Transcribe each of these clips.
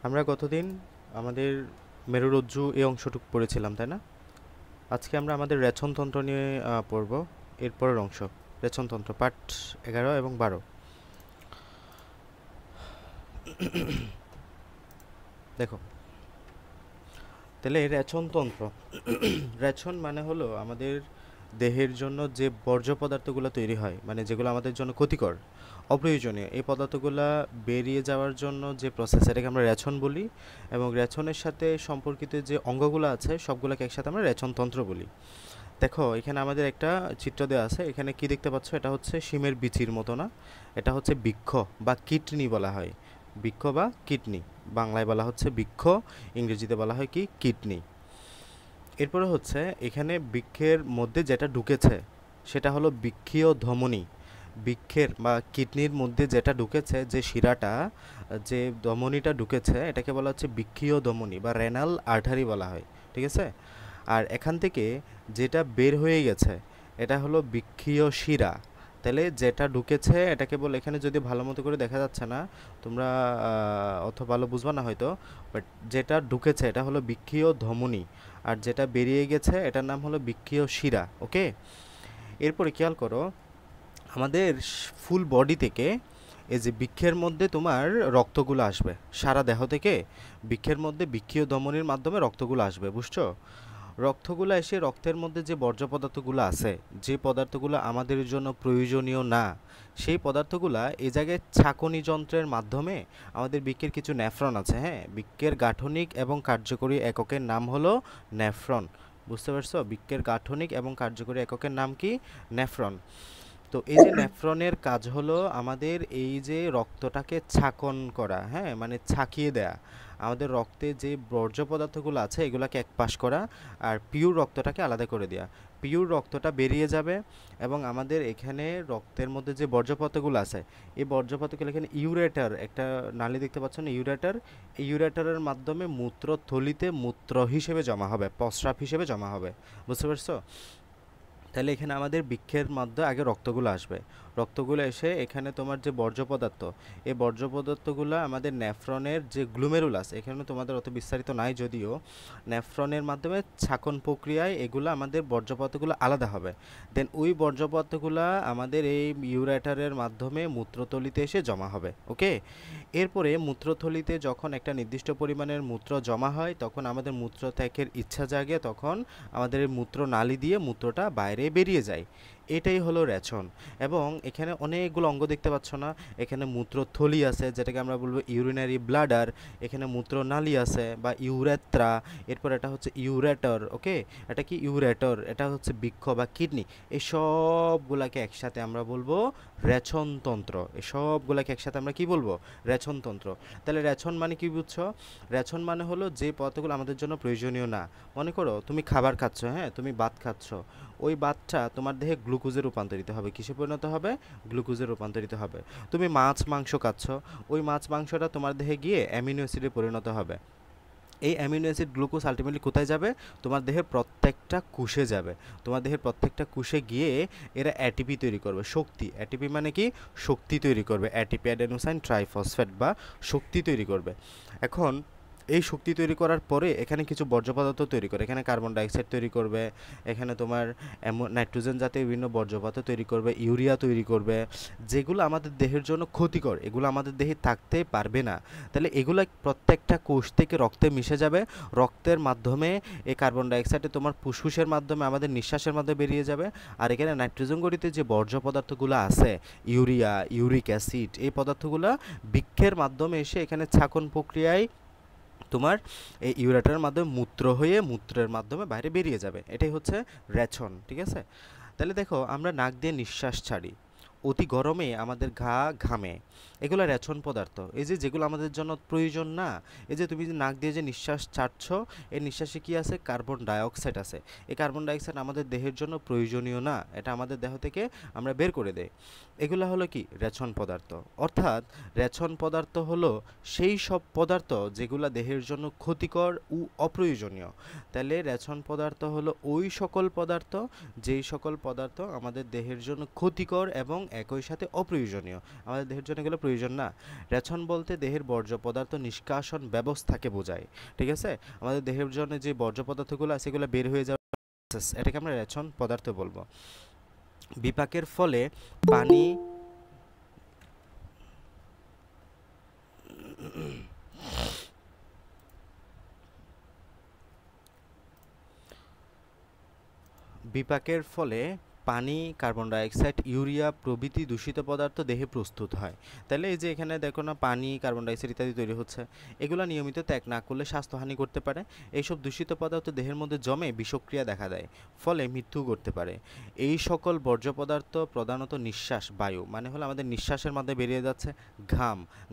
আমরা গতদিন আমাদের মেরুরজ্জু এই অংশটুকু পড়েছিলাম, তাই না? আজকে আমরা আমাদের রেচনতন্ত্র নিয়ে পড়ব। এরপরের অংশ রেচনতন্ত্র পার্ট 11 এবং 12। দেখো, তাহলে রেচনতন্ত্র রেচন মানে হলো আমাদের দেহের জন্য যে বর্জ্য পদার্থগুলো তৈরি হয়, মানে যেগুলো আমাদের জন্য ক্ষতিকর, অপ্রয়োজনীয়, এই পদার্থগুলো বেরিয়ে যাওয়ার জন্য যে প্রসেস, এটাকে আমরা রেচন বলি। এবং রেচনের সাথে সম্পর্কিত যে অঙ্গগুলো আছে সবগুলোকে একসাথে আমরা রেচনতন্ত্র বলি। দেখো, এখানে আমাদের একটা চিত্র দেওয়া আছে। এখানে কি দেখতে পাচ্ছ? এটা হচ্ছে শিমের বিচির মতো না, এটা হচ্ছে বৃক্ষ বা কিডনি বলা হয়। বৃক্ষ বা কিডনি, বাংলায় বলা হচ্ছে বৃক্ষ, ইংরেজিতে বলা হয় কি কিডনি। এরপরে হচ্ছে এখানে বৃক্ষের মধ্যে যেটা ঢুকেছে সেটা হলো বৃক্ষীয় ধমনী। বৃক্ষের বা কিডনির মধ্যে যেটা ঢুকেছে, যে শিরাটা, যে ধমনীটা ঢুকেছে, এটাকে বলা হচ্ছে বৃক্ষীয় ধমনী বা রেনাল আর্টারি বলা হয়। ঠিক আছে? আর এখান থেকে যেটা বের হয়ে গেছে এটা হলো বৃক্ষীয় শিরা। তাহলে যেটা ঢুকেছে এটাকে বলে, এখানে যদি ভালো মতো করে দেখা যাচ্ছে না, তোমরা অত ভালো বুঝবা না হয়তো, বাট যেটা ঢুকেছে এটা হলো বৃক্ষীয় ধমনী, আর যেটা বেরিয়ে গেছে এটার নাম হলো বৃক্ষীয় শিরা। ওকে, এরপরে খেয়াল করো, আমাদের ফুল বডি থেকে এই যে বৃক্ষের মধ্যে তোমার রক্তগুলো আসবে, সারা দেহ থেকে বৃক্ষের মধ্যে বৃক্ষীয় ধমনীর মাধ্যমে রক্তগুলো আসবে, বুঝছো? রক্তগুলো এসে রক্তের মধ্যে যে বর্জ্য পদার্থগুলো আছে, যে পদার্থগুলো আমাদের জন্য প্রয়োজনীয় না, সেই পদার্থগুলো এই জায়গায় ছাঁকনি যন্ত্রের মাধ্যমে, আমাদের বৃক্কের কিছু নেফ্রন আছে, হ্যাঁ, বৃক্কের গাঠনিক এবং কার্যকরী এককের নাম হলো নেফ্রন। বুঝতে পারছো? বৃক্কের গাঠনিক এবং কার্যকরী এককের নাম কি? নেফ্রন। তো এই যে নেফ্রনের কাজ হলো আমাদের এই যে রক্তটাকে ছাকন করা, হ্যাঁ, মানে ছাকিয়ে দেয়া, আমাদের রক্তে যে বর্জ্য পদার্থগুলো আছে এগুলাকে একপাশ করা, আর পিওর রক্তটাকে আলাদা করে দেয়া। পিওর রক্তটা বেরিয়ে যাবে এবং আমাদের এখানে রক্তের মধ্যে যে বর্জ্য পদার্থগুলো আছে, এই বর্জ্য পদার্থগুলো এখানে ইউরেটার, একটা নালী দেখতে পাচ্ছ না, ইউরেটার, এই ইউরেটারের মাধ্যমে মূত্রথলিতে মূত্র হিসেবে জমা হবে, প্রস্রাব হিসেবে জমা হবে। বুঝতে পারছো? তাহলে এখানে আমাদের বৃক্ষের মধ্যে আগে রক্তগুলো আসবে, রক্তগুলো এসে এখানে তোমার যে বর্জ্য পদার্থ, এই বর্জ্য পদার্থগুলো আমাদের নেফ্রনের যে গ্লুমেরুলাস, এখানে তোমাদের অত বিস্তারিত নাই যদিও, নেফ্রনের মাধ্যমে ছাকন প্রক্রিয়ায় এগুলো আমাদের বর্জ্য পদার্থগুলো আলাদা হবে। দেন ওই বর্জ্য পদার্থগুলো আমাদের এই ইউরেটারের মাধ্যমে মূত্রথলিতে এসে জমা হবে। ওকে, এরপরে মূত্রথলিতে যখন একটা নির্দিষ্ট পরিমাণের মূত্র জমা হয় তখন আমাদের মূত্র ত্যাগের ইচ্ছা জাগে, তখন আমাদের এই মূত্র নালী দিয়ে মূত্রটা বাইরে বেরিয়ে যায়। এটাই হলো রেচন। এবং এখানে অনেকগুলো অঙ্গ দেখতে পাচ্ছ না, এখানে মূত্রথলি আছে যেটাকে আমরা বলবো ইউরিনারি ব্লাডার, এখানে মূত্রনালী আছে বা ইউরেথ্রা, এরপর এটা হচ্ছে ইউরেটর। ওকে, এটা কি ইউরেটর, এটা হচ্ছে বৃক্ষ বা কিডনি। এই সবগুলাকে একসাথে আমরা বলবো রেচনতন্ত্র। এই সবগুলাকে একসাথে আমরা কি বলবো? রেচনতন্ত্র। তাহলে রেচন মানে কি বুঝছো? রেচন মানে হলো যে পদার্থগুলো আমাদের জন্য প্রয়োজনীয় না। মনে করো তুমি খাবার খাচ্ছ, হ্যাঁ, তুমি ভাত খাচ্ছ, ওই ভাতটা তোমার দেহে গ্লুকোজে রূপান্তরিত হবে। কিসে পরিণত হবে? গ্লুকোজে রূপান্তরিত হবে। তুমি মাছ মাংস খাচ্ছ, ওই মাছ মাংসটা তোমার দেহে গিয়ে অ্যামিনো অ্যাসিডে পরিণত হবে। এই অ্যামিনো অ্যাসিড গ্লুকোজ আলটিমেটলি কোথায় যাবে? তোমার দেহের প্রত্যেকটা কোষে যাবে। তোমার দেহের প্রত্যেকটা কোষে গিয়ে এরা অ্যাটিপি তৈরি করবে, শক্তি। অ্যাটিপি মানে কি? শক্তি তৈরি করবে। অ্যাটিপি, অ্যাডেনোসাইন ট্রাইফসফেট, বা শক্তি তৈরি করবে। এখন এই শক্তি তৈরি করার পরে এখানে কিছু বর্জ্য পদার্থ তৈরি করে, এখানে কার্বন ডাইঅক্সাইড তৈরি করবে, এখানে তোমার নাইট্রোজেন জাতীয় বিভিন্ন বর্জ্য পদার্থ তৈরি করবে, ইউরিয়া তৈরি করবে, যেগুলো আমাদের দেহের জন্য ক্ষতিকর, এগুলো আমাদের দেহে থাকতে পারবে না। তাহলে এগুলো প্রত্যেকটা কোষ থেকে রক্তে মিশে যাবে, রক্তের মাধ্যমে এই কার্বন ডাইঅক্সাইডে তোমার ফুসফুসের মাধ্যমে আমাদের নিঃশ্বাসের মাধ্যমে বেরিয়ে যাবে। আর এখানে নাইট্রোজেন গঠিত যে বর্জ্য পদার্থগুলো আছে, ইউরিয়া, ইউরিক অ্যাসিড, এই পদার্থগুলো বৃক্ষের মাধ্যমে এসে এখানে ছাঁকন প্রক্রিয়ায় তোমার এই ইউরেটারের মাধ্যমে মূত্র হয়ে মূত্রের মাধ্যমে বাইরে বেরিয়ে যাবে। এটাই হচ্ছে রেচন। ঠিক আছে? তাহলে দেখো, আমরা নাক দিয়ে নিঃশ্বাস ছাড়ি, অতি গরমে আমাদের ঘামে, এগুলো রেচন পদার্থ। এই যে যেগুলো আমাদের জন্য প্রয়োজন না, এই যে তুমি যে নাক দিয়ে যে নিঃশ্বাস ছাড়ছ, এই নিঃশ্বাসে কি আছে? কার্বন ডাইঅক্সাইড আছে। এই কার্বন ডাইঅক্সাইড আমাদের দেহের জন্য প্রয়োজনীয় না, এটা আমাদের দেহ থেকে আমরা বের করে দেই। এগুলো হলো কি? রেচন পদার্থ। অর্থাৎ রেচন পদার্থ হলো সেই সব পদার্থ যেগুলো দেহের জন্য ক্ষতিকর ও অপ্রয়োজনীয়। তাহলে রেচন পদার্থ হলো ওই সকল পদার্থ, যেই সকল পদার্থ আমাদের দেহের জন্য ক্ষতিকর এবং একই সাথে অপ্রয়োজনীয়। আমাদের দেহের জন্য এগুলো প্রয়োজন না। রেচন বলতে দেহের বর্জ্য পদার্থ নিষ্কাশন ব্যবস্থাকে বোঝায়, ঠিক আছে? আমাদের দেহের জন্য যে বর্জ্য পদার্থগুলো আছে এগুলো বের হয়ে যাওয়ার প্রসেস, এটাকে আমরা রেচন পদার্থ বলবো। বিপাকের ফলে পানি বিপাকের ফলে পানি, কার্বন ডাইঅক্সাইড, ইউরিয়া প্রভৃতি দূষিত পদার্থ দেহে প্রস্তুত হয়। তাহলে এই যে এখানে দেখো না, পানি, কার্বন ডাইঅক্সাইড ইত্যাদি তৈরি হচ্ছে, এগুলো নিয়মিত ত্যাগ না করলে স্বাস্থ্যহানি করতে পারে। এইসব দূষিত পদার্থ দেহের মধ্যে জমে বিষক্রিয়া দেখা দেয়, ফলে মৃত্যু করতে পারে। এই সকল বর্জ্য পদার্থ প্রধানত নিঃশ্বাস, বায়ু মানে হলো আমাদের নিঃশ্বাসের মাধ্যমে বেরিয়ে যাচ্ছে,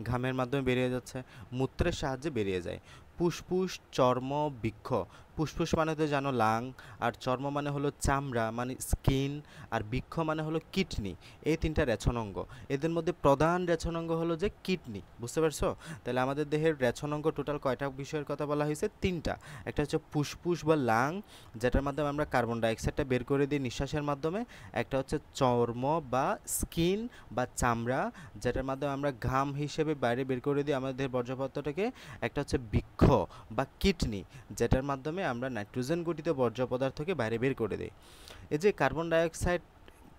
ঘামের মাধ্যমে বেরিয়ে যাচ্ছে, মূত্রের সাহায্যে বেরিয়ে যায়। ফুসফুস, চর্ম, বৃক্ষ। ফুসফুস মানে তো জানো লাং, আর চর্ম মানে হলো চামড়া মানে স্কিন, আর বৃক্ষ মানে হলো কিডনি। এই তিনটা রেচন অঙ্গ। এদের মধ্যে প্রধান রেচন অঙ্গ হলো যে কিডনি, বুঝতে পারছো? তাহলে আমাদের দেহের রেচন অঙ্গ টোটাল কয়টা বিষয়ের কথা বলা হয়েছে? তিনটা। একটা হচ্ছে ফুসফুস বা লাং, যেটার মাধ্যমে আমরা কার্বন ডাইঅক্সাইডটা বের করে দিই নিঃশ্বাসের মাধ্যমে। একটা হচ্ছে চর্ম বা স্কিন বা চামড়া, যেটার মাধ্যমে আমরা ঘাম হিসেবে বাইরে বের করে দিই আমাদের দেহের বর্জ্য পদার্থটাকে। একটা হচ্ছে বৃক্ষ বা কিডনি, যেটার মাধ্যমে আমরা নাইট্রোজেন গঠিত বর্জ্য পদার্থকে বাইরে বের করে দিই। এই যে কার্বন ডাইঅক্সাইড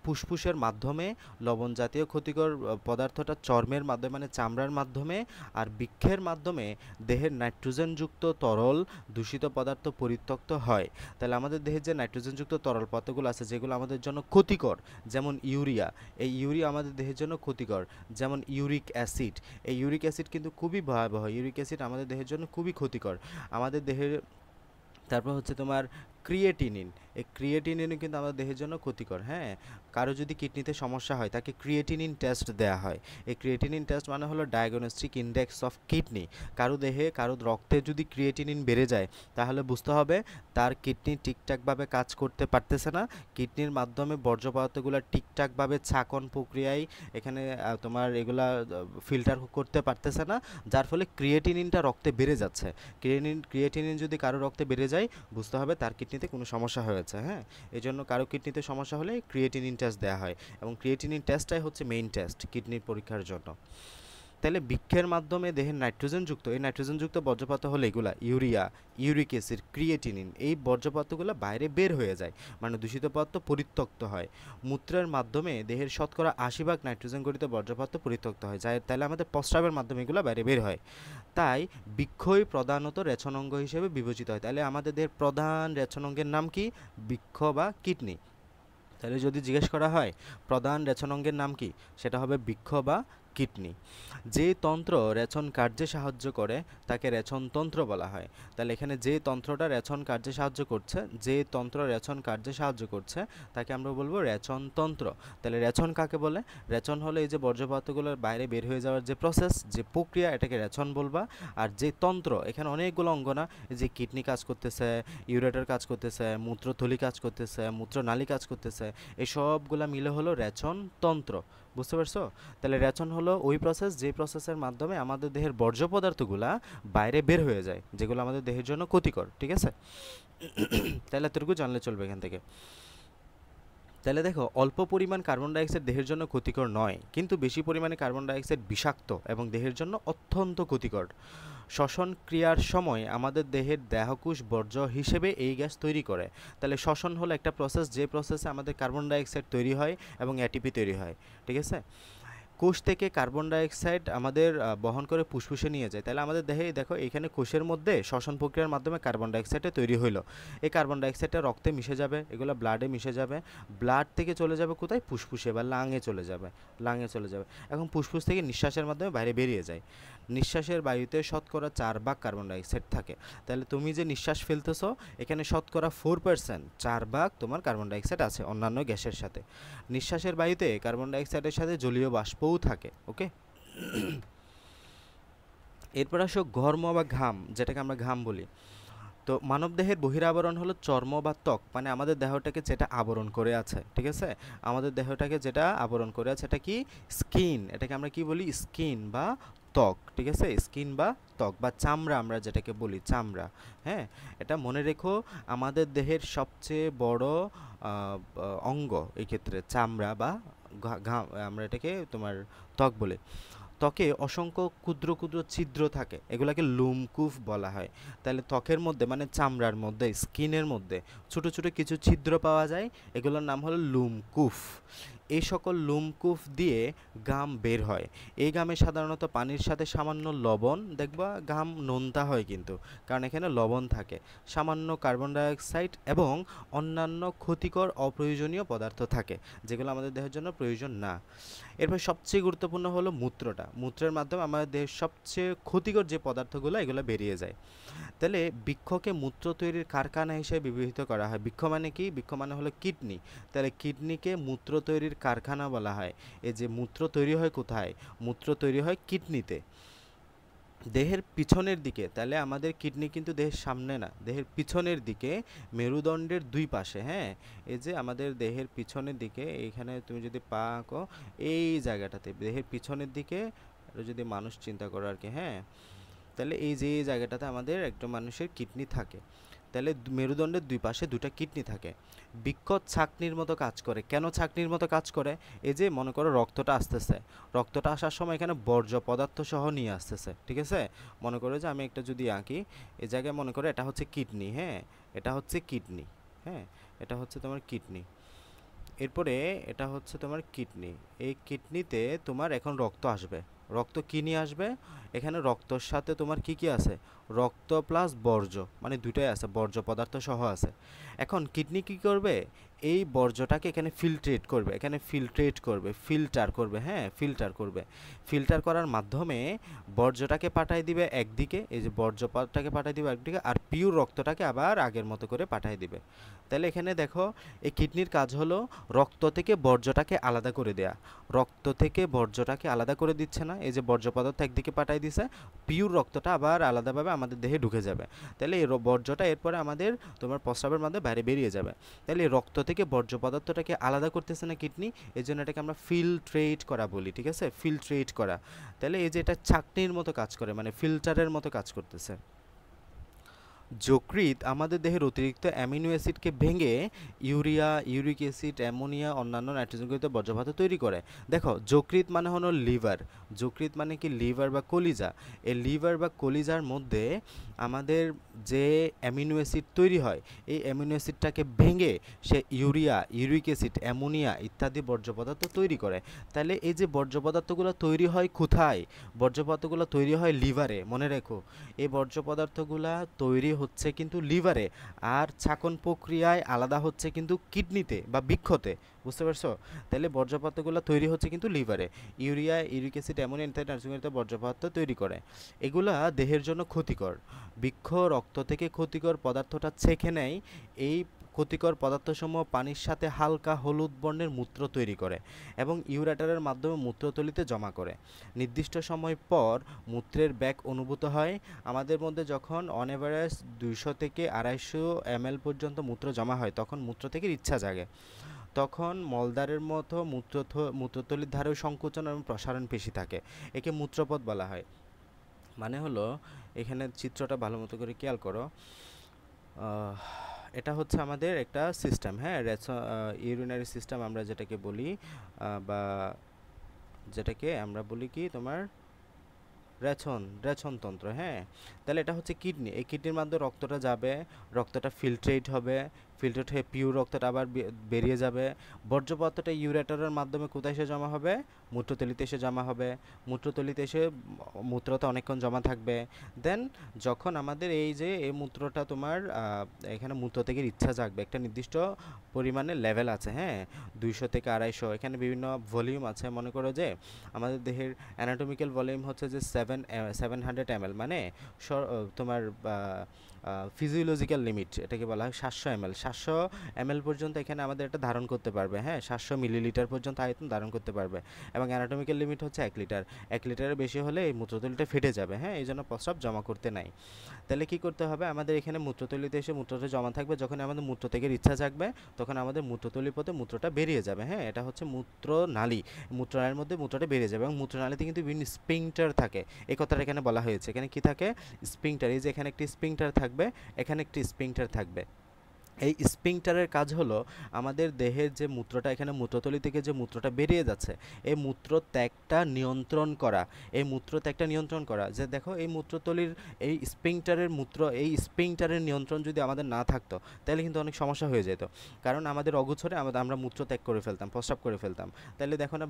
ফুসফুসের মাধ্যমে, লবণ জাতীয় ক্ষতিকর পদার্থটা চর্মের মাধ্যমে মানে চামড়ার মাধ্যমে, আর বৃক্ষের মাধ্যমে দেহের নাইট্রোজেনযুক্ত তরল দূষিত পদার্থ পরিত্যক্ত হয়। তাহলে আমাদের দেহের যে নাইট্রোজেনযুক্ত তরল পদার্থগুলো আছে যেগুলো আমাদের জন্য ক্ষতিকর, যেমন ইউরিয়া, এই ইউরিয়া আমাদের দেহের জন্য ক্ষতিকর। যেমন ইউরিক অ্যাসিড, এই ইউরিক অ্যাসিড কিন্তু খুবই ভয়াবহ। ইউরিক অ্যাসিড আমাদের দেহের জন্য খুবই ক্ষতিকর আমাদের দেহের। তারপর হচ্ছে তোমার ক্রিয়েটিনিন, এই ক্রিয়েটিনিনও কিন্তু আমাদের দেহের জন্য ক্ষতিকর। হ্যাঁ, কারো যদি কিডনিতে সমস্যা হয় তাকে ক্রিয়েটিনিন টেস্ট দেওয়া হয়। এই ক্রিয়েটিনিন টেস্ট মানে হলো ডায়াগনস্টিক ইন্ডেক্স অফ কিডনি। কারো দেহে, কারো রক্তে যদি ক্রিয়েটিনিন বেড়ে যায় তাহলে বুঝতে হবে তার কিডনি ঠিকঠাকভাবে কাজ করতে পারতেছে না, কিডনির মাধ্যমে বর্জ্য পদার্থগুলো ঠিকঠাকভাবে ছাকন প্রক্রিয়ায় এখানে তোমার এগুলা ফিল্টার করতে পারতেছে না, যার ফলে ক্রিয়েটিনিনটা রক্তে বেড়ে যাচ্ছে। ক্রিয়েটিনিন যদি কারো রক্তে বেড়ে যায় বুঝতে হবে তার কিডনিতে কোনো সমস্যা হয়েছে। হ্যাঁ, এই জন্য কারো কিডনিতে সমস্যা হলে ক্রিয়েটিনিন টেস্ট দেওয়া হয়, এবং ক্রিয়েটিনিন টেস্টটাই হচ্ছে মেইন টেস্ট কিডনির পরীক্ষার জন্য। তাহলে বৃক্ষের মাধ্যমে দেহের নাইট্রোজেনযুক্ত, এই নাইট্রোজেনযুক্ত বর্জ্যপদার্থ হলো এগুলা ইউরিয়া, ইউরিক অ্যাসিড, ক্রিয়েটিনিন, এই বর্জ্যপদার্থগুলো বাইরে বের হয়ে যায়, মানে দূষিত পদার্থ পরিত্যক্ত হয়। মূত্রের মাধ্যমে দেহের শতকরা 80% নাইট্রোজেন গঠিত বর্জ্যপদার্থ পরিত্যক্ত হয়, যাই তাহলে আমাদের প্রস্রাবের মাধ্যমে এগুলো বাইরে বের হয়। তাই বৃক্ষই প্রধানত রেচনাঙ্গ হিসেবে বিবেচিত হয়। তাহলে আমাদের দেহের প্রধান রেচনাঙ্গের নাম কি? বৃক্ষ বা কিডনি। তাহলে যদি জিজ্ঞেস করা হয় প্রধান রেচনাঙ্গের নাম কি, সেটা হবে বৃক্ষ বা কিডনি। যে তন্ত্র রেচন কার্যে সাহায্য করে তাকে রেচনতন্ত্র বলা হয়। তাহলে এখানে যে তন্ত্রটা রেচন কার্যে সাহায্য করছে, যে তন্ত্র রেচন কার্যে সাহায্য করছে তাকে আমরা বলবো রেচনতন্ত্র। তাহলে রেচন কাকে বলে? রেচন হলো এই যে বর্জ্য পদার্থগুলোর বাইরে বের হয়ে যাওয়ার যে প্রসেস, যে প্রক্রিয়া, এটাকে রেচন বলবা। আর যে তন্ত্র, এখানে অনেকগুলো অঙ্গ না, যে কিডনি কাজ করতেছে, ইউরেটার কাজ করতেছে, মূত্রথলি কাজ করতেছে, মূত্রনালী কাজ করতেছে, এই সবগুলা মিলে হলো রেচন তন্ত্র। বুঝতে পারছো? তাহলে রেচন হলো ওই প্রসেস যে প্রসেসের মাধ্যমে আমাদের দেহের বর্জ্য পদার্থগুলা বাইরে বের হয়ে যায়, যেগুলো আমাদের দেহের জন্য ক্ষতিকর। ঠিক আছে? তাহলে এতটুকু জানলে চলবে এখান থেকে। তাহলে দেখো, অল্প পরিমাণ কার্বন ডাইঅক্সাইড দেহের জন্য ক্ষতিকর নয়, কিন্তু বেশি পরিমাণে কার্বন ডাইঅক্সাইড বিষাক্ত এবং দেহের জন্য অত্যন্ত ক্ষতিকর। শ্বসন ক্রিয়ার সময় আমাদের দেহের দেহকোষ বর্জ্য হিসেবে এই গ্যাস তৈরি করে। তাহলে শ্বসন হলো একটা প্রসেস, যে প্রসেসে আমাদের কার্বন ডাইঅক্সাইড তৈরি হয় এবং এটিপি তৈরি হয়। ঠিক আছে? কোষ থেকে কার্বন ডাইঅক্সাইড আমাদের বহন করে ফুসফুসে নিয়ে যায়। তাহলে আমাদের দেহে দেখো এখানে কোষের মধ্যে শ্বসন প্রক্রিয়ার মাধ্যমে কার্বন ডাইঅক্সাইডটা তৈরি হলো। এই কার্বন ডাইঅক্সাইডটা রক্তে মিশে যাবে, এগুলো ব্লাডে মিশে যাবে, ব্লাড থেকে চলে যাবে কোথায়? ফুসফুসে বা লাঙে চলে যাবে, লাঙে চলে যাবে। এখন ফুসফুস থেকে নিঃশ্বাসের মাধ্যমে বাইরে বেরিয়ে যায়। নিঃশ্বাসের বায়ুতে শতকরা 4 ভাগ কার্বন ডাইঅক্সাইড থাকে। তাহলে তুমি যে নিঃশ্বাস ফেলতেছো এখানে শতকরা 4%, 4 ভাগ তোমার কার্বন ডাইঅক্সাইড আছে অন্যান্য গ্যাসের সাথে। নিঃশ্বাসের বায়ুতে কার্বন ডাইঅক্সাইডের সাথে জলীয় বাষ্পও থাকে। ওকে, এরপর আসো ঘর্ম বা ঘাম, যেটাকে আমরা ঘাম বলি। তো মানবদেহের বহিরাবরণ হলো চর্ম বা ত্বক, মানে আমাদের দেহটাকে যেটা আবরণ করে আছে। ঠিক আছে? আমাদের দেহটাকে যেটা আবরণ করে আছে এটা কি? স্কিন। এটাকে আমরা কি বলি? স্কিন বা ত্বক। ঠিক আছে? স্কিন বা ত্বক বা চামড়া, আমরা যেটাকে বলি চামড়া। হ্যাঁ, এটা মনে রেখো, আমাদের দেহের সবচেয়ে বড় অঙ্গ এই ক্ষেত্রে চামড়া বা ঘাম, আমরা এটাকে তোমার ত্বক বলি। ত্বকে অসংখ্য ক্ষুদ্র ক্ষুদ্র ছিদ্র থাকে, এগুলাকে লোমকূপ বলা হয়। তাহলে ত্বকের মধ্যে মানে চামড়ার মধ্যে, স্কিনের মধ্যে ছোট ছোট কিছু ছিদ্র পাওয়া যায়, এগুলোর নাম হলো লোমকূপ। এই সকল লোমকূপ দিয়ে ঘাম বের হয়। এই ঘামে সাধারণত পানির সাথে সামান্য লবণ, দেখবা ঘাম নোনতা হয় কিন্তু, কারণ এখানে লবণ থাকে, সামান্য কার্বন ডাইঅক্সাইড এবং অন্যান্য ক্ষতিকর অপ্রয়োজনীয় পদার্থ থাকে, যেগুলো আমাদের দেহের জন্য প্রয়োজন না। এরপর সবচেয়ে গুরুত্বপূর্ণ হলো মূত্রটা। মূত্রের মাধ্যমে আমাদের দেহের সবচেয়ে ক্ষতিকর যে পদার্থগুলো এগুলো বেরিয়ে যায়। তাহলে বৃক্ষকে মূত্র তৈরির কারখানা হিসেবে বিবেচিত করা হয়। বৃক্ষ মানে কি? বৃক্ষ মানে হলো কিডনি। তাহলে কিডনিকে মূত্র তৈরির কারখানা বলা হয়। এই যে মূত্র তৈরি হয় কোথায়? মূত্র তৈরি হয় কিডনিতে, দেহের পিছনের দিকে। তাহলে আমাদের কিডনি কিন্তু দেহের সামনে না, দেহের পিছনের দিকে, মেরুদণ্ডের দুই পাশে। হ্যাঁ, এই যে আমাদের দেহের পিছনের দিকে, এইখানে তুমি যদি পা আঁকো এই জায়গাটাতে, দেহের পিছনের দিকে যদি মানুষ চিন্তা করো আর কি, হ্যাঁ, তাহলে এই যে এই জায়গাটাতে আমাদের একটা মানুষের কিডনি থাকে। তাহলে মেরুদণ্ডের দুই পাশে দুটা কিডনি থাকে। বৃক্ষ ছাঁকনির মতো কাজ করে। কেন ছাঁকনির মতো কাজ করে? এই যে মনে করো রক্তটা আসতেছে, রক্তটা আসার সময় এখানে বর্জ্য পদার্থ সহ নিয়ে আসতেছে, ঠিক আছে? মনে করো যে আমি একটা যদি আঁকি, এই জায়গায় মনে করো এটা হচ্ছে কিডনি, হ্যাঁ, এটা হচ্ছে কিডনি, হ্যাঁ, এটা হচ্ছে তোমার কিডনি। এরপরে এটা হচ্ছে তোমার কিডনি। এই কিডনিতে তোমার এখন রক্ত আসবে। রক্ত কী নিয়ে আসবে? এখানে রক্তর সাথে তোমার কি কি আছে? রক্ত প্লাস বর্জ্য, মানে দুটাই আছে, বর্জ্য পদার্থ সহ আছে। এখন কিডনি কি করবে? এই বর্জ্যটাকে এখানে ফিল্ট্রেট করবে, এখানে ফিল্ট্রেট করবে, ফিল্টার করবে, হ্যাঁ, ফিল্টার করবে। ফিল্টার করার মাধ্যমে বর্জ্যটাকে পাঠায় দিবে একদিকে, এই যে বর্জ্যটাকে পাঠায় দিবে একদিকে, আর পিওর রক্তটাকে আবার আগের মতো করে পাঠায় দিবে। তাহলে এখানে দেখো, এই কিডনির কাজ হলো রক্ত থেকে বর্জ্যটাকে আলাদা করে দেয়া। রক্ত থেকে বর্জ্যটাকে আলাদা করে দিচ্ছে না, এই যে বর্জ্য পদার্থ একদিকে পাঠিয়ে দিছে, পিওর রক্তটা আবার আলাদাভাবে আমাদের দেহে ঢুকে যাবে। তাহলে এই বর্জ্যটা এরপরে আমাদের তোমার প্রস্রাবের মাধ্যমে বাইরে বেরিয়ে যাবে। তাহলে এই রক্ত থেকে বর্জ্য পদার্থটাকে আলাদা করতেছে না কিডনি, এই জন্য এটাকে আমরা ফিল্ট্রেট করা বলি, ঠিক আছে? ফিল্ট্রেট করা। তাহলে এই যে এটা ছাঁকনির মতো কাজ করে, মানে ফিল্টারের মতো কাজ করতেছে। যকৃৎ আমাদের দেহের অতিরিক্ত অ্যামিনো অ্যাসিডকে ভেঙে ইউরিয়া, ইউরিক অ্যাসিড, অ্যামোনিয়া, অন্যান্য নাইট্রোজেনযুক্ত বর্জ্য পদার্থ তৈরি করে। দেখো, যকৃৎ মানে হলো লিভার। যকৃৎ মানে কি? লিভার বা কলিজা। এই লিভার বা কলিজার মধ্যে আমাদের যে অ্যামিনো অ্যাসিড তৈরি হয়, এই অ্যামিনো অ্যাসিডটাকে ভেঙে সে ইউরিয়া, ইউরিক অ্যাসিড, অ্যামোনিয়া ইত্যাদি বর্জ্য পদার্থ তৈরি করে। তাহলে এই যে বর্জ্য পদার্থগুলো তৈরি হয় কোথায়? বর্জ্য পদার্থগুলো তৈরি হয় লিভারে, মনে রেখো। এই বর্জ্য পদার্থগুলা তৈরি হচ্ছে কিন্তু লিভারে, আর ছাকন প্রক্রিয়ায় আলাদা হচ্ছে কিন্তু কিডনিতে বা বৃক্ষতে, বুঝতে পারছো? তাহলে বর্জ্য পদার্থগুলো তৈরি হচ্ছে কিন্তু লিভারে। ইউরিয়া, ইউরিক অ্যাসিড, অ্যামোনিয়া ইত্যাদি নাইট্রোজেনযুক্ত বর্জ্য পদার্থ তৈরি করে। এগুলা দেহের জন্য ক্ষতিকর। বৃক্ষ রক্ত থেকে ক্ষতিকর পদার্থটা ছেঁকে নেয়। এই ক্ষতিকর পদার্থসমূহ পানির সাথে হালকা হলুদ বর্ণের মূত্র তৈরি করে এবং ইউরেটারের মাধ্যমে মূত্রথলিতে জমা করে। নির্দিষ্ট সময় পর মূত্রের ব্যাগ অনুভূত হয়। আমাদের মধ্যে যখন অন এভারেজ 200 থেকে 250 ml পর্যন্ত মূত্র জমা হয়, তখন মূত্র থেকে ইচ্ছা জাগে। তখন মলদ্বারের মতো মূত্রথলির ধারেও সংকোচন এবং প্রসারণ পেশি থাকে। একে মূত্রপথ বলা হয়। মানে হলো, এখানে চিত্রটা ভালো মতো করে খেয়াল করো। এটা হচ্ছে আমাদের একটা সিস্টেম, হ্যাঁ, ইউরিনারি সিস্টেম আমরা যেটাকে বলি, বা যেটাকে আমরা বলি কি তোমার রেচনতন্ত্র, হ্যাঁ। তাহলে এটা হচ্ছে কিডনি। এই কিডনির মাধ্যমে রক্তটা যাবে, রক্তটা ফিল্ট্রেট হবে, ফিল্ট্রেট হয়ে পিওর রক্তটা আবার বেরিয়ে যাবে। বর্জ্য পদার্থটা ইউরেটারের মাধ্যমে কোথায় এসে জমা হবে? মূত্রথলিতে এসে জমা হবে। মূত্রথলিতে এসে মূত্রটা অনেকক্ষণ জমা থাকবে। দেন যখন আমাদের এই যে এই মূত্রটা তোমার এখানে মূত্র থেকে ইচ্ছা জাগবে, একটা নির্দিষ্ট পরিমাণে লেভেল আছে, হ্যাঁ, 200 থেকে 250, এখানে বিভিন্ন ভলিউম আছে। মনে করো যে আমাদের দেহের অ্যানাটমিক্যাল ভলিউম হচ্ছে যে 700 ml, মানে তোমার ফিজিওলজিক্যাল লিমিট, এটাকে বলা হয় 700 ml। 700 ml পর্যন্ত এখানে আমাদের এটা ধারণ করতে পারবে, হ্যাঁ, 700 মিলিলিটার পর্যন্ত আয়তন ধারণ করতে পারবে। এবং অ্যানাটমিক্যাল লিমিট হচ্ছে 1 লিটার। 1 লিটারের বেশি হলে এই মূত্রথলিটা ফেটে যাবে, হ্যাঁ, এই জন্য প্রস্রাব জমা করতে নাই। তাহলে কি করতে হবে? আমাদের এখানে মূত্রথলিতে এসে মূত্রটা জমা থাকবে। যখন আমাদের মূত্র থেকে ইচ্ছা জাগবে, তখন আমাদের মূত্রথলির পথে মূত্রটা বেরিয়ে যাবে, হ্যাঁ, এটা হচ্ছে মূত্রনালী। মূত্রনালীর মধ্যে মূত্রটা বেরিয়ে যাবে এবং মূত্রনালীতে কিন্তু বিভিন্ন স্পিংটার থাকে। এই কথাটা এখানে বলা হয়েছে। এখানে কি থাকে? স্পিংটার। এই যে এখানে একটি স্পিংটার থাকবে, এখানে একটি স্পিংটার থাকবে। এই স্পিংটারের কাজ হলো আমাদের দেহের যে মূত্রটা, এখানে মূত্রথলি থেকে যে মূত্রটা বেরিয়ে যাচ্ছে, এই মূত্র ত্যাগটা নিয়ন্ত্রণ করা। এই মূত্র ত্যাগটা নিয়ন্ত্রণ করা, যে দেখো এই মূত্রথলির এই স্পিংটারের এই স্পিংটারের নিয়ন্ত্রণ যদি আমাদের না থাকতো, তাহলে কিন্তু অনেক সমস্যা হয়ে যেত। কারণ আমাদের অগোচরে আমরা মূত্র ত্যাগ করে ফেলতাম, প্রস্রাব করে ফেলতাম। তাহলে দেখো না,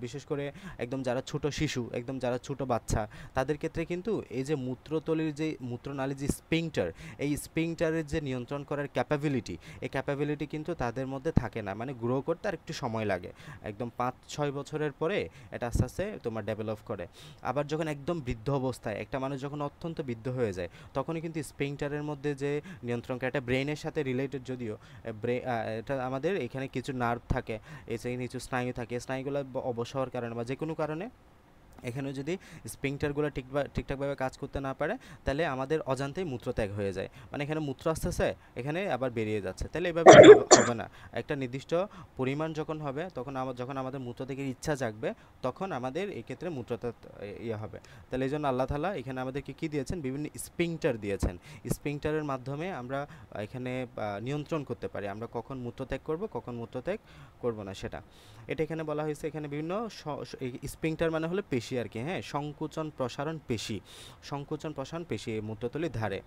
বিশেষ করে একদম যারা ছোট শিশু, একদম যারা ছোট বাচ্চা, তাদের ক্ষেত্রে কিন্তু এই যে মূত্রথলির যে মূত্রনালী যে স্পিংটার, এই স্পিংটারের যে নিয়ন্ত্রণ করার ক্যাপাবিলিটি, এই ক্যাপাবিলিটি কিন্তু তাদের মধ্যে থাকে না, মানে গ্রো করতে আর একটু সময় লাগে। একদম 5-6 বছরের পরে এটা আস্তে আস্তে তোমার ডেভেলপ করে। আবার যখন একদম বৃদ্ধ অবস্থায় একটা মানুষ যখন অত্যন্ত বৃদ্ধ হয়ে যায়, তখনই কিন্তু স্পিংটারের মধ্যে যে নিয়ন্ত্রণ করে, এটা ব্রেনের সাথে রিলেটেড যদিও, এটা আমাদের এখানে কিছু নার্ভ থাকে, এছাড়া কিছু স্নায়ু থাকে, স্নায়ুগুলো অবশ হওয়ার কারণে বা যে কোনো কারণে এখানে যদি স্পিংটারগুলো ঠিকঠাকভাবে কাজ করতে না পারে, তাহলে আমাদের অজান্তেই মূত্রত্যাগ হয়ে যায়। মানে এখানে মূত্র আসতেছে, এখানে আবার বেরিয়ে যাচ্ছে, তাহলে এভাবে হবে না। একটা নির্দিষ্ট পরিমাণ যখন হবে, তখন যখন আমাদের মূত্রত্যাগের ইচ্ছা জাগবে, তখন আমাদের এই ক্ষেত্রে মূত্রত্যাগ ইয়ে হবে। তাহলে এই জন্য আল্লাহ তাআলা এখানে আমাদেরকে কী দিয়েছেন, বিভিন্ন স্পিংটার দিয়েছেন। স্পিংটারের মাধ্যমে আমরা এখানে নিয়ন্ত্রণ করতে পারি আমরা কখন মূত্রত্যাগ করব, কখন মূত্রত্যাগ করব না সেটা। এটা এখানে বলা হয়েছে, এখানে বিভিন্ন স্পিংটার মানে হলো পেশি আর কি, হ্যাঁ, সংকুচন প্রসারণ পেশি, সংকুচন প্রসারণ পেশি এই মূত্রথলির ধারে।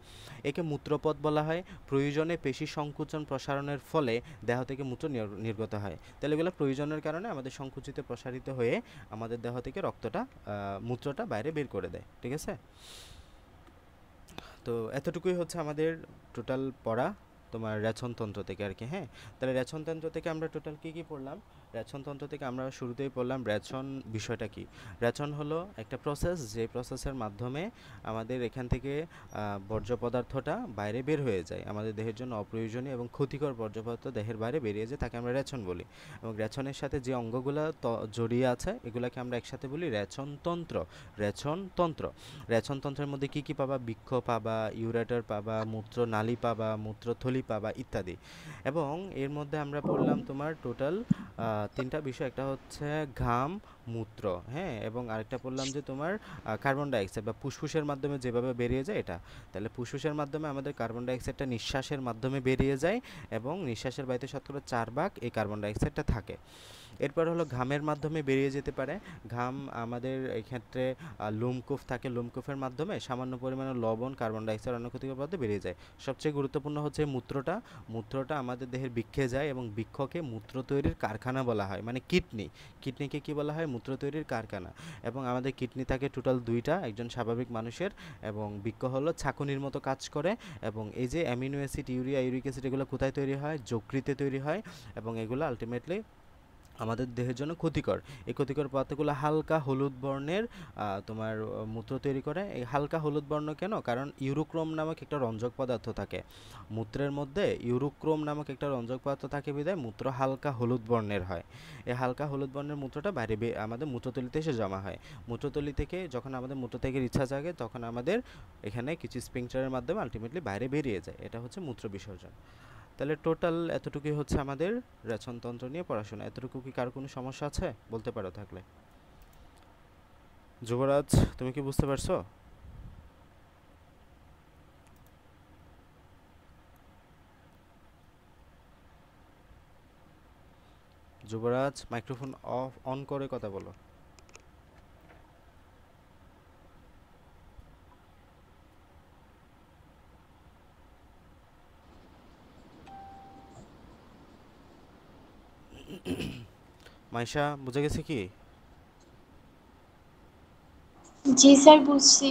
একে মূত্রপথ বলা হয়। প্রয়োজনে পেশি সংকুচন প্রসারণের ফলে দেহ থেকে মূত্র নির্গত হয়। তাহলে এগুলো প্রয়োজনের কারণে আমাদের সংকুচিত প্রসারিত হয়ে আমাদের দেহ থেকে মূত্রটা বাইরে বের করে দেয়। ঠিক আছে, তো এতটুকুই হচ্ছে আমাদের টোটাল পড়া তোমার রেচনতন্ত্র থেকে আর কি। হ্যাঁ, তাহলে রেচনতন্ত্র থেকে আমরা টোটাল কী কী পড়লাম? রেচনতন্ত্র থেকে আমরা শুরুতেই পড়লাম রেচন বিষয়টা কি। রেচন হলো একটা প্রসেস, যে প্রসেসের মাধ্যমে আমাদের এখান থেকে বর্জ্য পদার্থটা বাইরে বের হয়ে যায়, আমাদের দেহের জন্য অপ্রয়োজনীয় এবং ক্ষতিকর বর্জ্য পদার্থ দেহের বাইরে বেরিয়ে যায়, তাকে আমরা রেচন বলি। এবং রেচনের সাথে যে অঙ্গগুলো জড়িয়ে আছে, এগুলাকে আমরা একসাথে বলি রেচনতন্ত্র। রেচনতন্ত্র, রেচনতন্ত্রের মধ্যে কি কি পাবা? বৃক্ক পাবা, ইউরেটার পাবা, মূত্রনালী পাবা, মূত্রথলি পাবা ইত্যাদি। এবং এর মধ্যে আমরা পড়লাম তোমার টোটাল 3টা বিষয়, একটা হচ্ছে ঘাম, মূত্র, হ্যাঁ, এবং আরেকটা পড়লাম যে তোমার কার্বন ডাইঅক্সাইড বা ফুসফুসের মাধ্যমে যেভাবে বেরিয়ে যায় এটা। তাহলে ফুসফুসের মাধ্যমে আমাদের কার্বন ডাইঅক্সাইডটা নিঃশ্বাসের মাধ্যমে বেরিয়ে যায়, এবং নিঃশ্বাসের বায়ুতে শতকরা 4 ভাগ এই কার্বন ডাইঅক্সাইডটা থাকে। এরপর হলো ঘামের মাধ্যমে বেরিয়ে যেতে পারে। ঘাম আমাদের এই ক্ষেত্রে লোমকূপ থাকে, লোমকূপের মাধ্যমে সামান্য পরিমাণে লবণ, কার্বন ডাইঅক্সাইড, অন্য ক্ষতিকর পদার্থ বেরিয়ে যায়। সবচেয়ে গুরুত্বপূর্ণ হচ্ছে মূত্রটা। মূত্রটা আমাদের দেহের বৃক্ষে যায়, এবং বৃক্ষকে মূত্র তৈরির কারখানা বলা হয়, মানে কিডনি। কিডনিকে কি বলা হয়? মূত্র তৈরির কারখানা। এবং আমাদের কিডনি থাকে টোটাল 2টা একজন স্বাভাবিক মানুষের, এবং বৃক্ক হলো ছাঁকুনির মতো কাজ করে। এবং এই যে amino acid, urea, uric acid, এগুলো কোথায় তৈরি হয়? যকৃতে তৈরি হয়, এবং এগুলো আলটিমেটলি আমাদের দেহের জন্য ক্ষতিকর। এই ক্ষতিকর পদার্থগুলো হালকা হলুদ বর্ণের তোমার মূত্র তৈরি করে। এই হালকা হলুদ বর্ণ কেন? কারণ ইউরোক্রোম নামক একটা রঞ্জক পদার্থ থাকে মূত্রের মধ্যে। ইউরোক্রোম নামক একটা রঞ্জক পদার্থ থাকে বিধায় মূত্র হালকা হলুদ বর্ণের হয়। এই হালকা হলুদ বর্ণের মূত্রটা বাইরে আমাদের মূত্রতলিতে এসে জমা হয়। মূত্রতলি থেকে যখন আমাদের মূত্রত্যাগের ইচ্ছা জাগে, তখন আমাদের এখানে কিছু স্পিংটারের মাধ্যমে আলটিমেটলি বাইরে বেরিয়ে যায়। এটা হচ্ছে মূত্র বিসর্জন। তাহলে টোটাল এতটুকুই হচ্ছে আমাদের রেচনতন্ত্র নিয়ে পড়াশোনা। এতটুকু কি কার কোনো সমস্যা আছে? বলতে পারো থাকলে। যুবরাজ, তুমি কি বুঝতে পারছো? যুবরাজ, মাইক্রোফোন অন করে কথা বলো। মাইশা, বুঝে গেছে কি? জি স্যার, বুঝছি।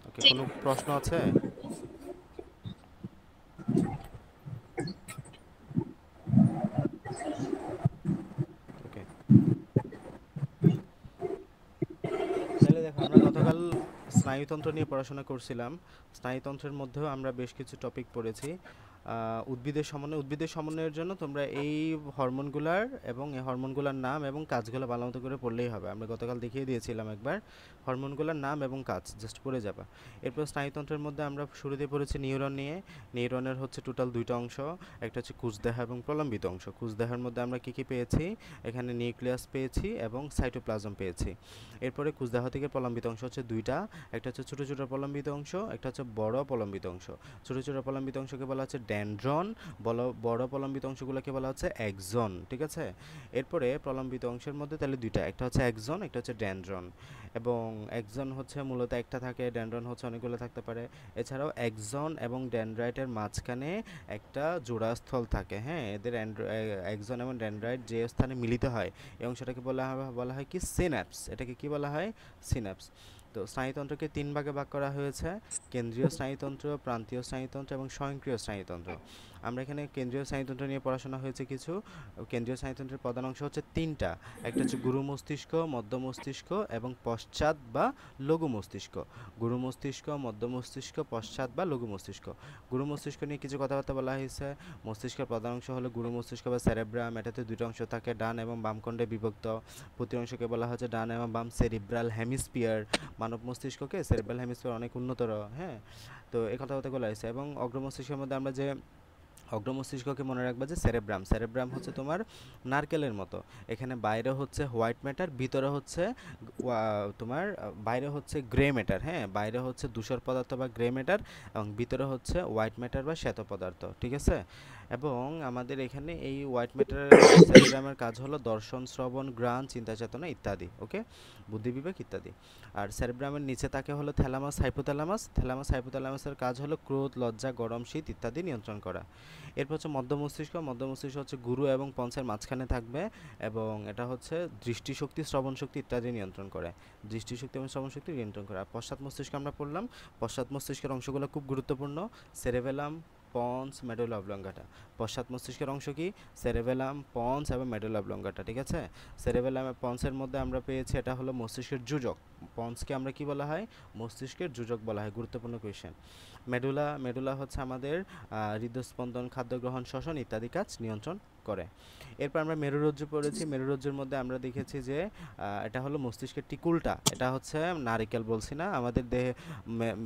ওকে, কোনো প্রশ্ন আছে? ওকে, তাহলে দেখো, আমরা গতকাল স্নায়ুতন্ত্র নিয়ে পড়াশোনা করছিলাম। স্নায়ুতন্ত্রের মধ্যেও আমরা বেশ কিছু টপিক পড়েছি। উদ্ভিদের সমন্বয়ের জন্য তোমরা এই হরমোনগুলার এবং এই হরমোনগুলার নাম এবং কাজগুলো ভালো মতো করে পড়লেই হবে। আমরা গতকাল দেখিয়ে দিয়েছিলাম একবার হরমোনগুলার নাম এবং কাজ, জাস্ট পড়ে যাবা। এরপর স্নায়ুতন্ত্রের মধ্যে আমরা শুরুতে পড়েছি নিউরন নিয়ে। নিউরনের হচ্ছে টোটাল দুইটা অংশ, একটা হচ্ছে কোষদেহ এবং প্রলম্বিত অংশ। কোষদেহের মধ্যে আমরা কী কী পেয়েছি? এখানে নিউক্লিয়াস পেয়েছি এবং সাইটোপ্লাজম পেয়েছি। এরপরে কোষদেহ থেকে প্রলম্বিত অংশ হচ্ছে দুইটা, একটা হচ্ছে ছোটো ছোটো প্রলম্বিত অংশ, একটা হচ্ছে বড় প্রলম্বিত অংশ। ছোটো ছোটো প্রলম্বিত অংশকে বলা হচ্ছে ডেনড্রন, বড় প্রলম্বিত অংশগুলোকে বলা হচ্ছে এক্সন, ঠিক আছে? এরপরে প্রলম্বিত অংশের মধ্যে তাহলে দুইটা, একটা হচ্ছে এক্সন, একটা হচ্ছে ডেনড্রন। এবং এক্সন হচ্ছে মূলত একটা থাকে, ডেনড্রন হচ্ছে অনেকগুলো থাকতে পারে। এছাড়াও এক্সন এবং ডেনড্রাইটের মাঝখানে একটা জোড়াস্থল থাকে, হ্যাঁ। এদের এক্সন এবং ডেনড্রাইট যে স্থানে মিলিত হয় এই অংশটাকে বলা হয় কি সিন্যাপস। এটাকে কি বলা হয়? সিন্যাপস। তো স্নায়ুতন্ত্রকে তিন ভাগে ভাগ করা হয়েছে: কেন্দ্রীয় স্নায়ুতন্ত্র, প্রান্তীয় স্নায়ুতন্ত্র এবং স্বয়ংক্রিয় স্নায়ুতন্ত্র। আমরা এখানে কেন্দ্রীয় স্নায়ুতন্ত্র নিয়ে পড়াশোনা হয়েছে কিছু। কেন্দ্রীয় স্নায়ুতন্ত্রের প্রধান অংশ হচ্ছে তিনটা, একটা হচ্ছে গুরু মস্তিষ্ক, মধ্য মস্তিষ্ক এবং পশ্চাৎ বা লঘু মস্তিষ্ক। গুরু মস্তিষ্ক, মধ্য মস্তিষ্ক, পশ্চাৎ বা লঘু মস্তিষ্ক। গুরু মস্তিষ্ক নিয়ে কিছু কথাবার্তা বলা হয়েছে। মস্তিষ্কের প্রধান অংশ হলো গুরু মস্তিষ্ক বা সেরেব্রাম। এটাতে দুটো অংশ থাকে, ডান এবং বাম খণ্ডে বিভক্ত। প্রতি অংশকে বলা হচ্ছে ডান এবং বাম সেরিব্রাল হেমিস্ফিয়ার। মানব মস্তিষ্ককে সেরেব্রাল হেমিস্ফিয়ার অনেক উন্নতর, হ্যাঁ। তো এই কথাবার্তাগুলো আছে। এবং অগ্র মস্তিষ্কের মধ্যে আমরা যে অগ্র মস্তিষ্ককে মনে রাখবা যে সেরেব্রাম। সেরেব্রাম হচ্ছে তোমার নারকেলের মতো। এখানে বাইরে হচ্ছে হোয়াইট ম্যাটার, ভিতরে হচ্ছে তোমার বাইরে হচ্ছে গ্রে ম্যাটার, হ্যাঁ। বাইরে হচ্ছে ধূসর পদার্থ বা গ্রে ম্যাটার এবং ভিতরে হচ্ছে হোয়াইট ম্যাটার বা শ্বেত পদার্থ, ঠিক আছে? এবং আমাদের এখানে এই হোয়াইট ম্যাটারের সেরেব্রামের কাজ হলো দর্শন, শ্রবণ, ঘ্রাণ, চিন্তা চেতনা ইত্যাদি, ওকে, বুদ্ধি বিবেক ইত্যাদি। আর সেরেব্রামের নিচে থাকে হলো থ্যালামাস, হাইপোথ্যালামাস। থ্যালামাস হাইপোথ্যালামাসের কাজ হলো ক্রোধ, লজ্জা, গরম, শীত ইত্যাদি নিয়ন্ত্রণ করা। এরপর হচ্ছে মধ্য মস্তিষ্ক। মধ্য মস্তিষ্ক হচ্ছে গুরু এবং পঞ্চের মাঝখানে থাকবে এবং এটা হচ্ছে দৃষ্টিশক্তি, শ্রবণ শক্তি ইত্যাদি নিয়ন্ত্রণ করে। দৃষ্টিশক্তি এবং শ্রবণ শক্তি নিয়ন্ত্রণ করে। আর পশ্চাৎ মস্তিষ্ক আমরা পড়লাম। পশ্চাৎ মস্তিষ্কের অংশগুলো খুব গুরুত্বপূর্ণ: সেরেবেলাম, পন্স, মেডুলা অবলঙ্গাটা। পশ্চাৎ মস্তিষ্কের অংশ কি? সেরেবেলাম, পন্স এবং মেডুলা অবলঙ্গাটা, ঠিক আছে? সেরেবেলাম এবং পন্সের মধ্যে আমরা পেয়েছি এটা হলো মস্তিষ্কের যোজক। পন্সকে আমরা কি বলা হয়? মস্তিষ্কের যোজক বলা হয়। গুরুত্বপূর্ণ কোয়েশ্চেন। মেডুলা হচ্ছে আমাদের হৃদস্পন্দন, খাদ্য গ্রহণ, শ্বসন ইত্যাদি কাজ নিয়ন্ত্রণ করে। এরপর আমরা মেরুরজ্জু পড়েছি। মেরুরজ্জুর মধ্যে আমরা দেখেছি যে এটা হলো মস্তিষ্কের ঠিক উল্টা। এটা হচ্ছে নারিকেল বলছি না, আমাদের দেহে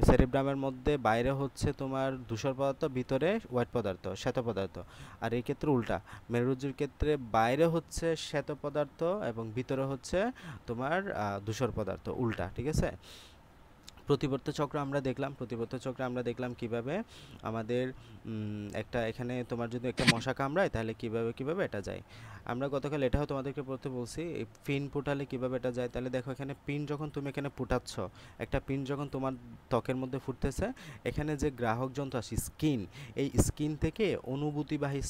সেরিব্রামের মধ্যে বাইরে হচ্ছে তোমার ধূসর পদার্থ, ভিতরে হোয়াইট পদার্থ, শ্বেত পদার্থ। আর এই ক্ষেত্রে উল্টা, মেরুরজ্জুর ক্ষেত্রে বাইরে হচ্ছে শ্বেত পদার্থ এবং ভিতরে হচ্ছে তোমার ধূসর পদার্থ, উল্টা, ঠিক আছে? প্রতিবর্ত চক্র আমরা দেখলাম। প্রতিবর্ত চক্রে আমরা দেখলাম কিভাবে আমাদের একটা এখানে তোমার যদি একটা মশা কামড়ায় তাহলে কিভাবে এটা যায়। আমরা গতকাল এটাও তোমাদেরকে পড়তে বলছি, এই পিন ফুটালে কিভাবে এটা যায়। তাহলে দেখো এখানে পিন যখন তুমি এখানে ফুটাচ্ছ, একটা পিন যখন তোমার ত্বকের মধ্যে ফুটতেছে, এখানে যে গ্রাহক যন্ত্র আসে স্কিন, এই স্কিন থেকে অনুভূতিবাহী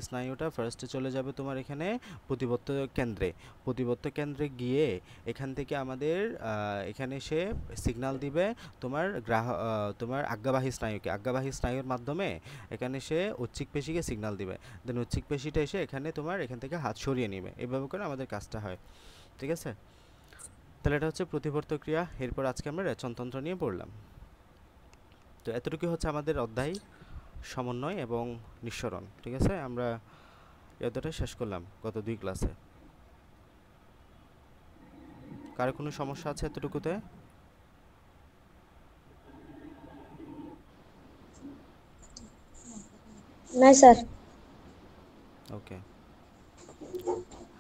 স্নায়ুটা ফার্স্টে চলে যাবে তোমার এখানে প্রতিবর্ত কেন্দ্রে। প্রতিবর্ত কেন্দ্রে গিয়ে এখান থেকে আমাদের এখানে সে সিগন্যাল দিবে তোমার আজ্ঞাবাহী স্নায়ুকে। আজ্ঞাবাহী স্নায়ুর মাধ্যমে এখানে সে ঐচ্ছিক পেশিকে সিগন্যাল দিবে। দেন ঐচ্ছিক পেশিটা এসে এখানে তোমার এখান থেকে হাত সরিয়ে নেবে। এভাবে করে আমাদের কাজটা হয়, ঠিক আছে? তাহলে এটা হচ্ছে প্রতিবর্ত ক্রিয়া। এরপর আজকে আমরা রেচনতন্ত্র নিয়ে পড়লাম। তো এতটুকু হচ্ছে আমাদের অধ্যায় সমন্বয় এবং নিঃসরণ, ঠিক আছে? আমরা এই অধ্যায়টা শেষ করলাম গত 2 ক্লাসে। কারো কোনো সমস্যা আছে এতটুকুতে? নাই স্যার। ওকে,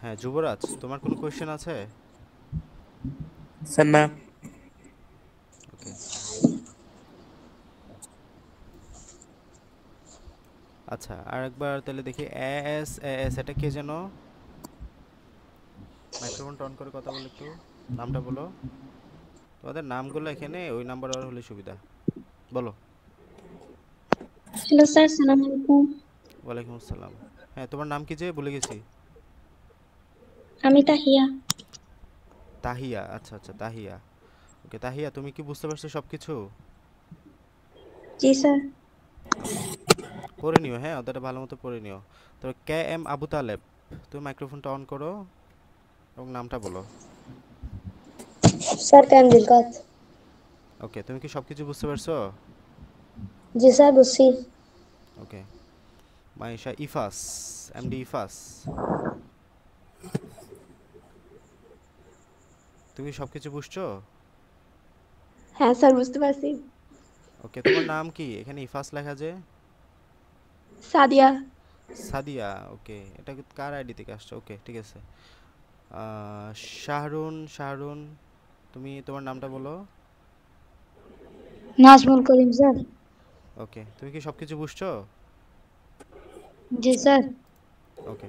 হ্যাঁ যুবরাজ, তোমার কোনো কোয়েশ্চেন আছে? স্যার না। ওকে, আচ্ছা আর একবার তাহলে দেখি। এস এস এটা কে যেন? মাইক্রোফোনটা অন করে কথা বলো একটু, নামটা বলো। তোমাদের নামগুলো এখানে ওই নাম্বার আর হলে সুবিধা, বলো। হ্যালো স্যার, সালাম আলাইকুম। ওয়ালাইকুম আসসালাম। হ্যাঁ তোমার নাম কি যে ভুলে গেছি? আমি তাহিয়া। তাহিয়া, আচ্ছা আচ্ছা তাহিয়া। ওকে তাহিয়া, তুমি কি বুঝতে পারছো সব কিছু? জি স্যার। ওকে, পড়ে নিও, হ্যাঁ ওটা ভালো মতো পড়ে নিও। তো কে এম আবু তালেব, তুমি মাইক্রোফোনটা অন করো এবং নামটা বলো। স্যার ক্যান্ডিল কাজ। ওকে, তুমি কি সব কিছু বুঝতে পারছো? জি স্যার, বুঝছি। ওকে। মাইশা ইফাস, এমডি ইফাস, তুমি সবকিছু বুঝছো? হ্যাঁ স্যার, বুঝতে পারছি। ওকে, তোমার নাম কি? এখানে ইফাস লেখা যে। সাদিয়া। সাদিয়া, ওকে। এটা কার আইডি থেকে আসছে? ওকে, ঠিক আছে। শাহরুন, শাহরুন, তুমি তোমার নামটা বলো। নাজমুল করিম স্যার। ওকে, তুমি কি সবকিছু বুঝছো? জি স্যার। ওকে।